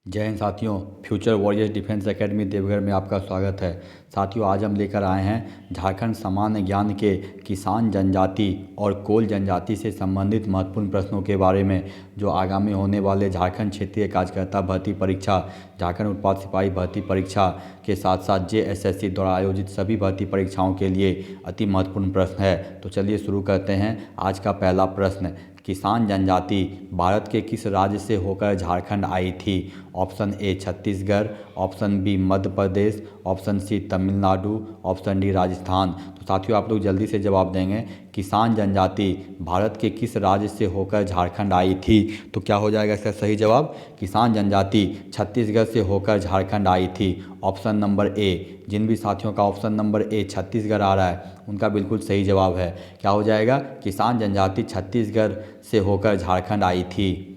जय हिंद साथियों। Future warriors defence academy Deoghar में आपका स्वागत है। साथियों, आज हम लेकर आए हैं झारखंड सामान्य ज्ञान के किसान जनजाति और कोल जनजाति से संबंधित महत्वपूर्ण प्रश्नों के बारे में, जो आगामी होने वाले झारखंड क्षेत्रीय कार्यकर्ता भर्ती परीक्षा, झारखंड उत्पाद सिपाही भर्ती परीक्षा के साथ साथ JSSC द्वारा आयोजित सभी भर्ती परीक्षाओं के लिए अति महत्वपूर्ण प्रश्न है। तो चलिए शुरू करते हैं। आज का पहला प्रश्न, किसान जनजाति भारत के किस राज्य से होकर झारखंड आई थी? Option A Chhattisgarh, option B Madhya Pradesh, option C Tamil Nadu, option D Rajasthan. तो साथियों, आप लोग जल्दी से जवाब देंगे। किसान जनजाति भारत के किस राज्य से होकर झारखंड आई थी? तो क्या हो जाएगा इसका सही जवाब? किसान जनजाति छत्तीसगढ़ से होकर झारखंड आई थी। Option number A. जिन भी साथियों का ऑप्शन नंबर ए छत्तीसगढ़ आ रहा है उनका बिल्कुल सही जवाब है। क्या हो जाएगा? किसान जनजाति छत्तीसगढ़ से होकर झारखंड आई थी।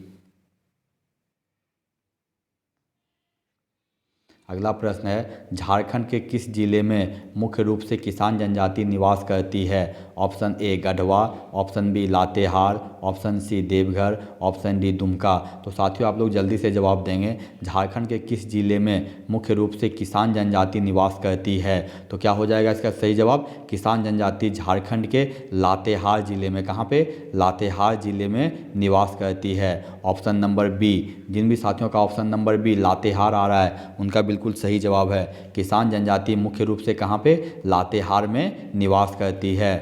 अगला प्रश्न है, झारखंड के किस जिले में मुख्य रूप से किसान जनजाति निवास करती है? Option A Garhwa, option B Latehar, option C Deoghar, option D Dumka. तो साथियों, आप लोग जल्दी से जवाब देंगे। झारखंड के किस जिले में मुख्य रूप से किसान जनजाति निवास करती है? तो क्या हो जाएगा इसका सही जवाब? किसान जनजाति झारखंड के लातेहार जिले में, कहाँ पे? लातेहार जिले में निवास करती है। Option number B. जिन भी साथियों का ऑप्शन नंबर बी लातेहार आ रहा है उनका बिल्कुल सही जवाब है। किसान जनजाति मुख्य रूप से कहाँ पे? लातेहार में निवास करती है।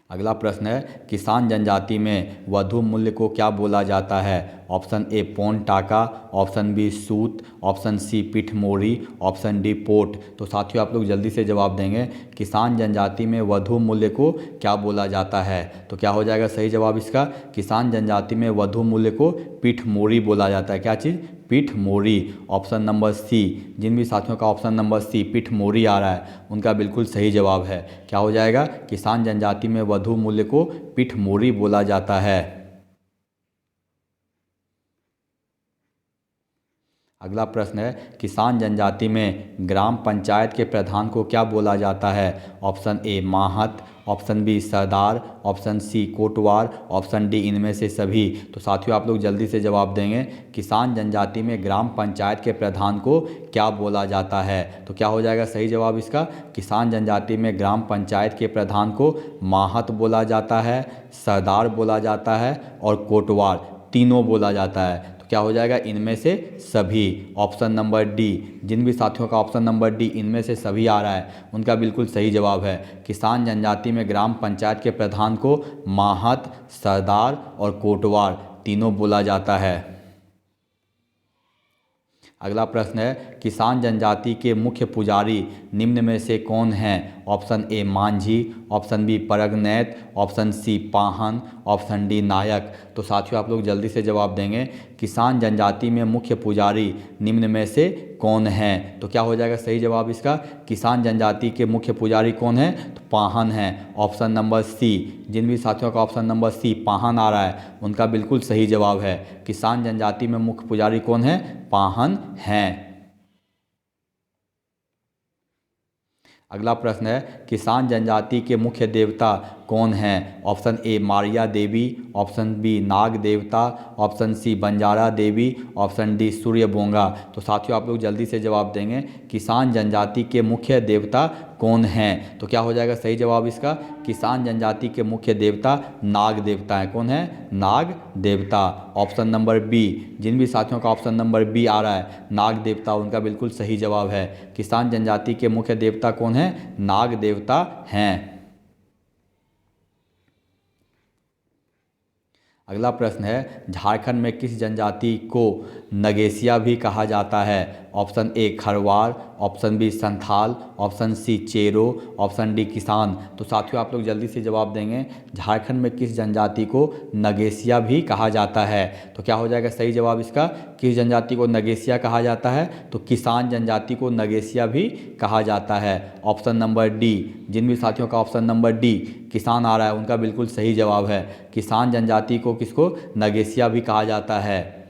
अगला प्रश्न है, किसान जनजाति में वधु मूल्य को क्या बोला जाता है? ऑप्शन ए पौन टाका, ऑप्शन बी सूत, ऑप्शन सी पिठ मोरी, ऑप्शन डी पोट। तो साथियों, आप लोग जल्दी से जवाब देंगे। किसान जनजाति में वधु मूल्य को क्या बोला जाता है? तो क्या हो जाएगा सही जवाब इसका? किसान जनजाति में वधु मूल्य को पिठ मोरी बोला जाता है। क्या चीज़? पिठ मोरी। Option number C. जिन भी साथियों का ऑप्शन नंबर सी पिठ मोरी आ रहा है उनका बिल्कुल सही जवाब है। क्या हो जाएगा? किसान जनजाति में वधु मूल्य को पिठ मोरी बोला जाता है। अगला प्रश्न है, किसान जनजाति में ग्राम पंचायत के प्रधान को क्या बोला जाता है? ऑप्शन ए माहत, ऑप्शन बी सरदार, ऑप्शन सी कोटवार, ऑप्शन डी इनमें से सभी। तो साथियों, आप लोग जल्दी से जवाब देंगे। किसान जनजाति में ग्राम पंचायत के प्रधान को क्या बोला जाता है? तो क्या हो जाएगा सही जवाब इसका? किसान जनजाति में ग्राम पंचायत के प्रधान को माहत बोला जाता है, सरदार बोला जाता है और कोटवार, तीनों बोला जाता है। क्या हो जाएगा? इनमें से सभी। Option number D. जिन भी साथियों का ऑप्शन नंबर डी इनमें से सभी आ रहा है उनका बिल्कुल सही जवाब है। किसान जनजाति में ग्राम पंचायत के प्रधान को माहत, सरदार और कोटवार तीनों बोला जाता है। अगला प्रश्न है, किसान जनजाति के मुख्य पुजारी निम्न में से कौन हैं? ऑप्शन ए मांझी, ऑप्शन बी परगनैत, ऑप्शन सी पाहन, ऑप्शन डी नायक। तो साथियों, आप लोग जल्दी से जवाब देंगे। किसान जनजाति में मुख्य पुजारी निम्न में से कौन हैं? तो क्या हो जाएगा सही जवाब इसका? किसान जनजाति के मुख्य पुजारी कौन है? तो पाहन है। Option number C. जिन भी साथियों का ऑप्शन नंबर सी पाहन आ रहा है उनका बिल्कुल सही जवाब है। किसान जनजाति में मुख्य पुजारी कौन है? पाहन हैं। अगला प्रश्न है, किसान जनजाति के मुख्य देवता कौन हैं? Option A Maria Devi, option B Nag Devta, option C Banjara Devi, option D Surya Bonga. तो साथियों, आप लोग जल्दी से जवाब देंगे। किसान जनजाति के मुख्य देवता कौन हैं? तो क्या हो जाएगा सही जवाब इसका? किसान जनजाति के मुख्य देवता नाग देवता हैं। कौन है? नाग देवता। Option number B. जिन भी साथियों का ऑप्शन नंबर बी आ रहा है नाग देवता, उनका बिल्कुल सही जवाब है। किसान जनजाति के मुख्य देवता कौन है? नाग देवता हैं। अगला प्रश्न है, झारखंड में किस जनजाति को नगेसिया भी कहा जाता है? Option A Kharwar, option B Santhal, option C Chero, option D Kisan. तो साथियों, आप लोग जल्दी से जवाब देंगे। झारखंड में किस जनजाति को नगेसिया भी कहा जाता है? तो क्या हो जाएगा सही जवाब इसका? किस जनजाति को नगेसिया कहा जाता है? तो किसान जनजाति को नगेसिया भी कहा जाता है। Option number D. जिन भी साथियों का ऑप्शन नंबर डी किसान आ रहा है उनका बिल्कुल सही जवाब है। किसान जनजाति को किसको नगेसिया भी कहा जाता है।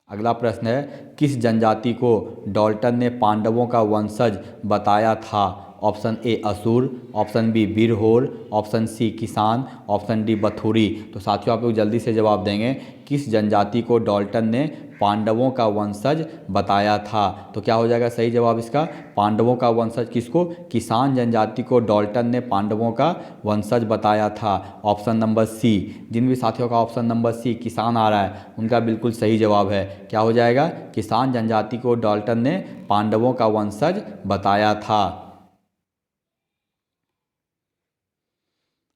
अगला प्रश्न है, किस जनजाति को डाल्टन ने पांडवों का वंशज बताया था? Option A Asur, option B Birhor, option C Kisan, option D बथुरी। तो साथियों आप लोग जल्दी से जवाब देंगे। किस जनजाति को डाल्टन ने पांडवों का वंशज बताया था? तो क्या हो जाएगा सही जवाब इसका? पांडवों का वंशज किसको? किसान जनजाति को डाल्टन ने पांडवों का वंशज बताया था। Option number C. जिन भी साथियों का ऑप्शन नंबर सी किसान आ रहा है उनका बिल्कुल सही जवाब है। क्या हो जाएगा? किसान जनजाति को डाल्टन ने पांडवों का वंशज बताया था।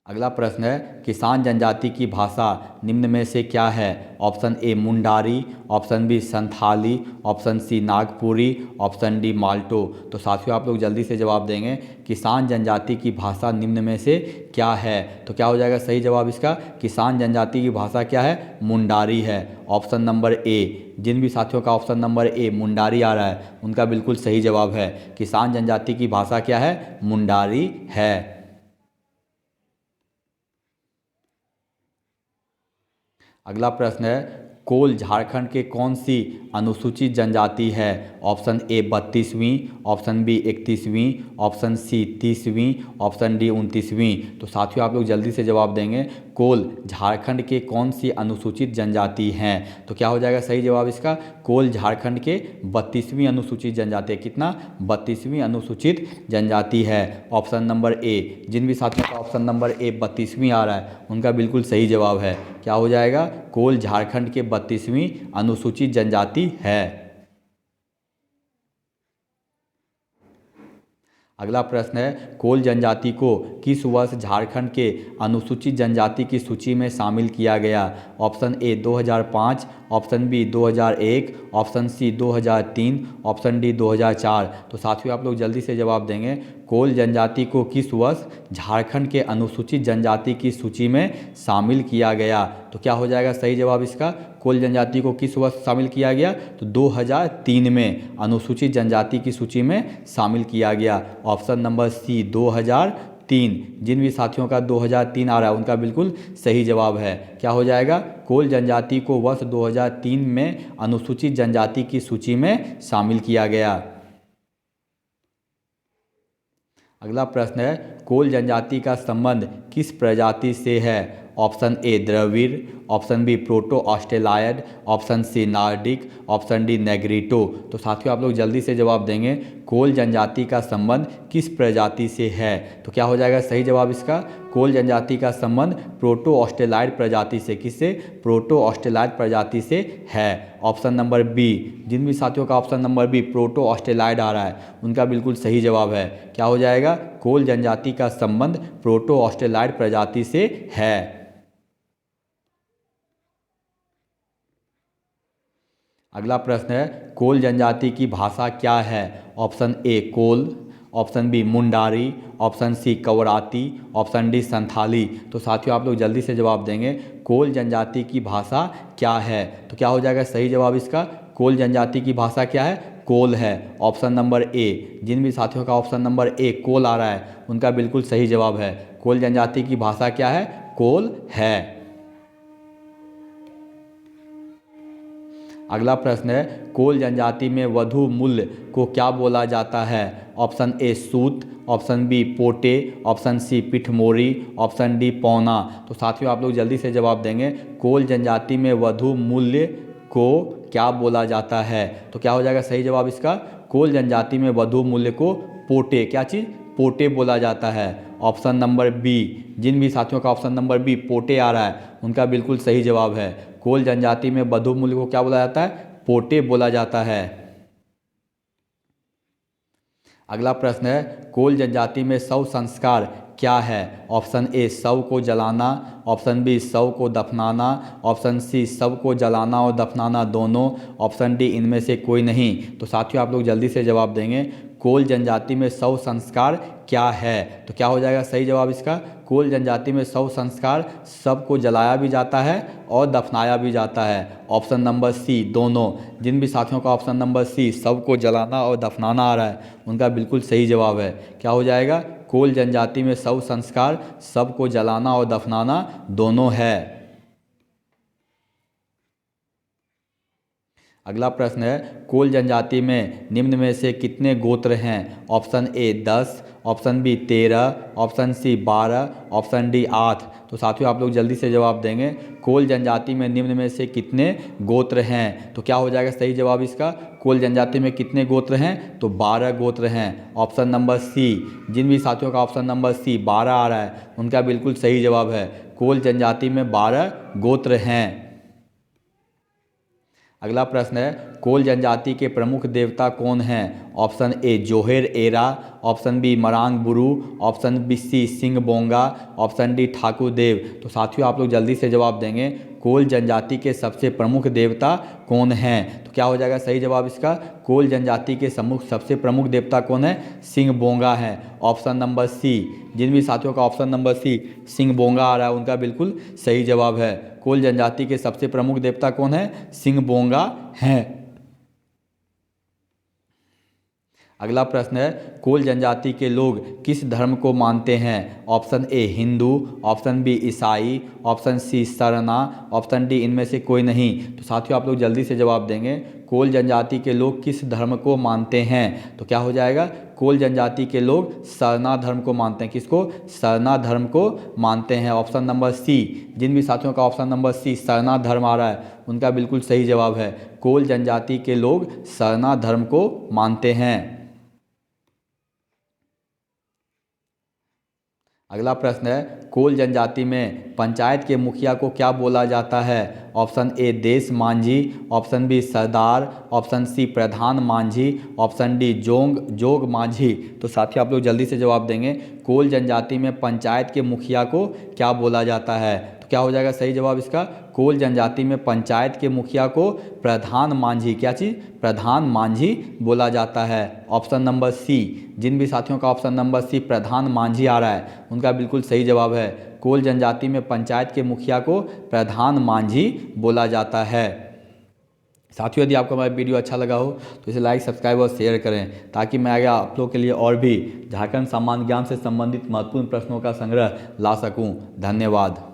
अगला प्रश्न है, किसान जनजाति की भाषा निम्न में से क्या है? Option A Mundari, option B Santhali, option C Nagpuri, option D Malto. तो साथियों आप लोग जल्दी से जवाब देंगे। किसान जनजाति की भाषा निम्न में से क्या है? तो क्या हो जाएगा सही जवाब इसका? किसान जनजाति की भाषा क्या है? मुंडारी है। Option number A. जिन भी साथियों का ऑप्शन नंबर ए मुंडारी आ रहा है उनका बिल्कुल सही जवाब है। किसान जनजाति की भाषा क्या है? मुंडारी है। अगला प्रश्न है, कोल झारखंड के कौन सी अनुसूचित जनजाति है? ऑप्शन ए 32वीं, ऑप्शन बी 31वीं, ऑप्शन सी 30वीं, ऑप्शन डी 29वीं। तो साथियों आप लोग जल्दी से जवाब देंगे। कोल झारखंड के कौन सी अनुसूचित जनजाति हैं? तो क्या हो जाएगा सही जवाब इसका? कोल झारखंड के 32वीं अनुसूचित जनजाति। कितना? 32वीं अनुसूचित जनजाति है। Option number A. जिन भी साथियों का ऑप्शन नंबर ए 32वीं आ रहा है उनका बिल्कुल सही जवाब है। क्या हो जाएगा? कोल झारखंड के 32वीं अनुसूचित जनजाति है। अगला प्रश्न है, कोल जनजाति को किस वर्ष झारखंड के अनुसूचित जनजाति की सूची में शामिल किया गया? Option A 2005, option B 2001, option C 2003, option D 2004। तो साथियों आप लोग जल्दी से जवाब देंगे। कोल जनजाति को किस वर्ष झारखंड के अनुसूचित जनजाति की सूची में शामिल किया गया? तो क्या हो जाएगा सही जवाब इसका? कोल जनजाति को किस वर्ष शामिल किया गया? तो 2003 में अनुसूचित जनजाति की सूची में शामिल किया गया। Option number C 2003। जिन भी साथियों का 2003 आ रहा है उनका बिल्कुल सही जवाब है। क्या हो जाएगा? कोल जनजाति को वर्ष 2003 में अनुसूचित जनजाति की सूची में शामिल किया गया। अगला प्रश्न है, कोल जनजाति का संबंध किस प्रजाति से है? ऑप्शन ए द्रविड़, option B proto australoid, option C nordic, option D negrito. तो साथियों आप लोग जल्दी से जवाब देंगे। कोल जनजाति का संबंध किस प्रजाति से है? तो क्या हो जाएगा सही जवाब इसका? कोल जनजाति का संबंध प्रोटो ऑस्ट्रेलायड प्रजाति से। किससे? प्रोटो ऑस्ट्रेलायड प्रजाति से है। Option number B. जिन भी साथियों का ऑप्शन नंबर बी प्रोटो ऑस्ट्रेलायड आ रहा है उनका बिल्कुल सही जवाब है। क्या हो जाएगा? कोल जनजाति का संबंध प्रोटो ऑस्ट्रेलायड प्रजाति से है। अगला प्रश्न है, कोल जनजाति की भाषा क्या है? Option A Kol, option B Mundari, option C कवराती, ऑप्शन डी संथाली। तो साथियों आप लोग जल्दी से जवाब देंगे। कोल जनजाति की भाषा क्या है? तो क्या हो जाएगा सही जवाब इसका? कोल जनजाति की भाषा क्या है? कोल है। Option number A. जिन भी साथियों का ऑप्शन नंबर ए कोल आ रहा है उनका बिल्कुल सही जवाब है। कोल जनजाति की भाषा क्या है? कोल है। अगला प्रश्न है, कोल जनजाति में वधु मूल्य को क्या बोला जाता है? ऑप्शन ए सूत, ऑप्शन बी पोटे, ऑप्शन सी पिठमोरी, ऑप्शन डी पौना। तो साथियों आप लोग जल्दी से जवाब देंगे। कोल जनजाति में वधु मूल्य को क्या बोला जाता है? तो क्या हो जाएगा सही जवाब इसका? कोल जनजाति में वधु मूल्य को पोटे, क्या चीज़? पोटे बोला जाता है। Option number B. जिन भी साथियों का ऑप्शन नंबर बी पोटे आ रहा है उनका बिल्कुल सही जवाब है। कोल जनजाति में वधु मूल्य को क्या बोला जाता है? पोटे बोला जाता है। अगला प्रश्न है, कोल जनजाति में शव संस्कार क्या है? ऑप्शन ए शव को जलाना, ऑप्शन बी शव को दफनाना, ऑप्शन सी शव को जलाना और दफनाना दोनों, ऑप्शन डी इनमें से कोई नहीं। तो साथियों आप लोग जल्दी से जवाब देंगे। कोल जनजाति में शव संस्कार क्या है? तो क्या हो जाएगा सही जवाब इसका? कोल जनजाति में शव संस्कार शव को जलाया भी जाता है और दफनाया भी जाता है। ऑप्शन नंबर सी दोनों। जिन भी साथियों का ऑप्शन नंबर सी शव को जलाना और दफनाना आ रहा है उनका बिल्कुल सही जवाब है। क्या हो जाएगा? कोल जनजाति में शव संस्कार शव को जलाना और दफनाना दोनों है। अगला प्रश्न है, कोल जनजाति में निम्न में से कितने गोत्र हैं? Option A 10, option B 13, option C 12, option D 8। तो साथियों आप लोग जल्दी से जवाब देंगे। कोल जनजाति में निम्न में से कितने गोत्र हैं? तो क्या हो जाएगा सही जवाब इसका? कोल जनजाति में कितने गोत्र हैं? तो 12 गोत्र हैं। ऑप्शन नंबर सी, जिन भी साथियों का ऑप्शन नंबर सी 12 आ रहा है उनका बिल्कुल सही जवाब है। कोल जनजाति में 12 गोत्र हैं। अगला प्रश्न है, कोल जनजाति के प्रमुख देवता कौन हैं? Option A Jaher Era, option B Marang Buru, option B C Sing Bonga, option D Thakur Dev. तो साथियों आप लोग जल्दी से जवाब देंगे। कोल जनजाति के सबसे प्रमुख देवता कौन हैं? तो क्या हो जाएगा सही जवाब इसका? कोल जनजाति के सबसे प्रमुख देवता कौन है? सिंह बोंगा है। ऑप्शन नंबर सी, जिन भी साथियों का ऑप्शन नंबर सी सिंह बोंगा आ रहा है उनका बिल्कुल सही जवाब है। कोल जनजाति के सबसे प्रमुख देवता कौन है? सिंह बोंगा हैं। अगला प्रश्न है, कोल जनजाति के लोग किस धर्म को मानते हैं? Option A Hindu, option B ईसाई, option C Sarna, option D इनमें से कोई नहीं। तो साथियों आप लोग जल्दी से जवाब देंगे। कोल जनजाति के लोग किस धर्म को मानते हैं? तो क्या हो जाएगा? कोल जनजाति के लोग सरना धर्म को मानते हैं। किसको? सरना धर्म को मानते हैं। ऑप्शन नंबर सी, जिन भी साथियों का ऑप्शन नंबर सी सरना धर्म आ रहा है उनका बिल्कुल सही जवाब है। कोल जनजाति के लोग सरना धर्म को मानते हैं। अगला प्रश्न है, कोल जनजाति में पंचायत के मुखिया को क्या बोला जाता है? ऑप्शन ए देश मांझी, ऑप्शन बी सरदार, ऑप्शन सी प्रधान मांझी, ऑप्शन डी जोग मांझी। तो साथियों आप लोग जल्दी से जवाब देंगे। कोल जनजाति में पंचायत के मुखिया को क्या बोला जाता है? तो क्या हो जाएगा सही जवाब इसका? कोल जनजाति में पंचायत के मुखिया को प्रधान मांझी, क्या चीज़? प्रधान मांझी बोला जाता है। ऑप्शन नंबर सी, जिन भी साथियों का ऑप्शन नंबर सी प्रधान मांझी आ रहा है उनका बिल्कुल सही जवाब है। कोल जनजाति में पंचायत के मुखिया को प्रधान मांझी बोला जाता है। साथियों यदि आपको हमारा वीडियो अच्छा लगा हो तो इसे लाइक, सब्सक्राइब और शेयर करें ताकि मैं आगे आप लोग के लिए और भी झारखंड सामान्य ज्ञान से संबंधित महत्वपूर्ण प्रश्नों का संग्रह ला सकूं। धन्यवाद।